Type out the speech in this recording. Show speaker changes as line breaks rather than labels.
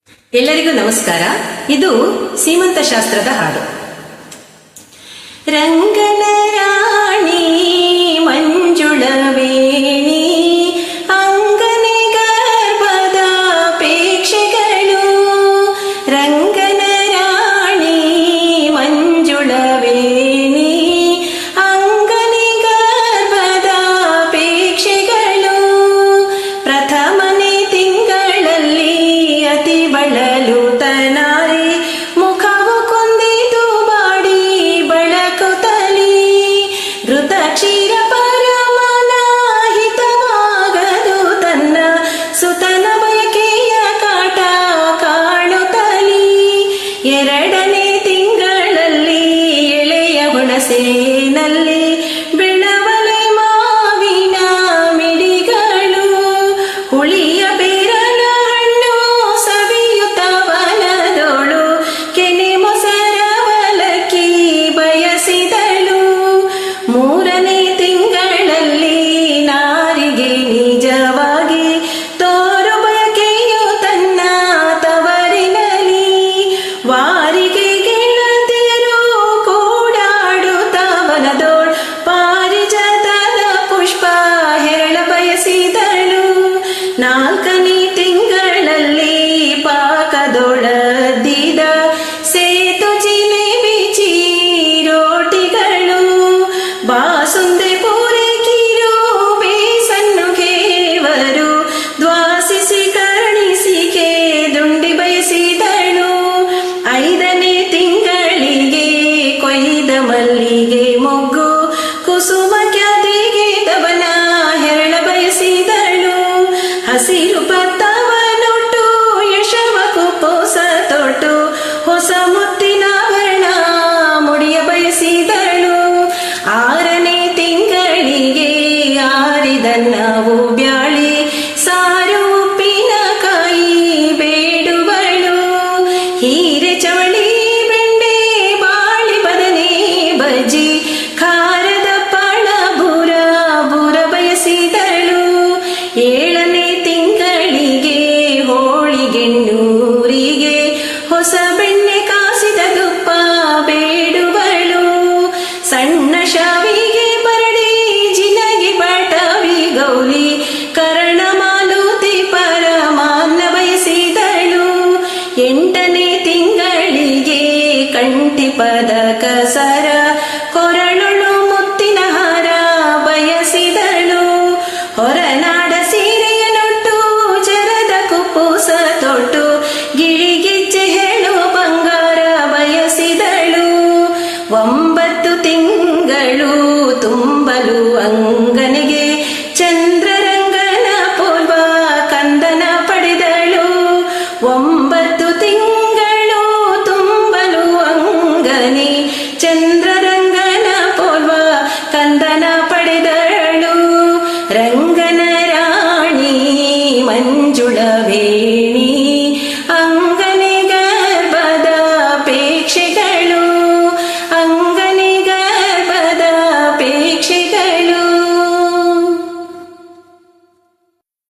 ಎಲ್ಲರಿಗೂ ನಮಸ್ಕಾರ. ಇದು ಸೀಮಂತ ಶಾಸ್ತ್ರದ ಹಾಡು. ರಂಗನ ರಾಣಿ ಮಂಜುಳ ವೇಣಿ ಅಂಗನೆ ಗರ್ಭದ ಅಪೇಕ್ಷೆಗಳು. ರಂಗನ ರಾಣಿ ಮಂಜುಳ ವೇಣಿ ಅಂಗನೆ ಗರ್ಭದ ಅಪೇಕ್ಷೆಗಳು. ಪ್ರಥಮನೆ ತಿಂಗಳಲ್ಲಿ ಅತಿ ಬಳಲು ತನಾರಿ ಮುಖವು ಕುಂದಿತು ಬಾಡಿ ಬಳಕುತ್ತಲಿ. ಘೃತ ಕ್ಷೀರ ಪರಮನ ಹಿತವಾಗದು ತನ್ನ ಸುತನ ಬಯಕೆಯ ಕಾಟ ಕಾಣುತ್ತಲಿ. ಎರಡನೇ ತಿಂಗಳಲ್ಲಿ ಎಳೆಯ ಹುಣಸೇನಲ್ಲಿ ಬೆಳವಲೆ ಮಾವಿನ ಮಿಡಿಗಳು. ಹುಳಿಯ ಬೇರಲ ಹಣ್ಣು ಸವಿಯುತ್ತವನದೋಳು ಕೆನೆ ಮೊಸರವಲಕ್ಕಿ ಬಯಸಿದಳು. ಮೂರನೇ ತಿಂಗಳಲ್ಲಿ ನಾರಿಗೆ ನಿಜವಾಗಿ ತೋರು ಬಯಕೆಯು ತನ್ನ ತವರಿನಲ್ಲಿ. ವಾರಿಗೆ ಗೆಳತಿಯರು ಕೂಡಾಡುತ್ತವನದೋಳ್ ಪಾರಿಜಾತದ ಪುಷ್ಪ ಹೆರಳ ಬಯಸಿದಳು. ನಾಲ್ಕನೇ ತಿಂಗಳಲ್ಲಿ ಪಾಕದೊಳದಿದ ಸೇತು ಜಿಲೇಬಿ ಚೀರೋಟಿಗಳು. ಬಾಸುಂದೆ ಪೂರೈಕಿರು ಬೇಸನ್ನು ಕೇವರು ದ್ವಾಸಿಸಿ ಕರುಣಿಸಿಕೆ ದುಂಡಿ ಬಯಸಿದಳು. ಐದನೇ ತಿಂಗಳಿಗೆ ಕೊಯ್ದ ಮಲ್ಲಿಗೆ ಮೊಗ್ಗು ಕುಸುಮ ಕ್ಯಾದಿಗೆ ದವನ ಹೆರಳ ಬಯಸಿದಳು. ಹಸಿರು ಪತ್ತವನೊಟ್ಟು ಯಶವ ಕುಪ್ಪೋಸ ತೊಟ್ಟು ಹೊಸ ಮುತ್ತಿನ ವರ್ಣ ಮುಡಿಯ ಬಯಸಿದಳು. ಆರನೇ ತಿಂಗಳಿಗೆ ಆರಿದನ್ನವು ಬ್ಯಾಳಿ ಸಾರು ಉಪ್ಪಿನಕಾಯಿ ಬೇಡುವಳು. ಹೀರೆ ಚವಳಿ ಬೆಂಡೆ ಬಾಳಿ ಬದನೆ ಬಜ್ಜಿ ಖಾರದ ಪಳ ಬೂರ ಬೂರ ಬಯಸಿದಳು. ಏಳನೇ ತಿಂಗಳಿಗೆ ಹೋಳಿಗೆಣ್ಣೂರಿಗೆ ಹೊಸ ಬೆಣ್ಣೆ ಕಾಸಿದ ತುಪ್ಪ ಬೇಡುವಳು. ಸಣ್ಣ ಶಾವಿಗೆ ಬರಡಿ ಜಿನಗಿ ಬಟವಿ ಗೌಲಿ ಕರ್ಣ ಮಾಲೂತಿ ಪರಮಾನ್ನ ಬಯಸಿದಳು. ಎಂಟನೇ ತಿಂಗಳಿಗೆ ಕಂಠಿ ಪದಕ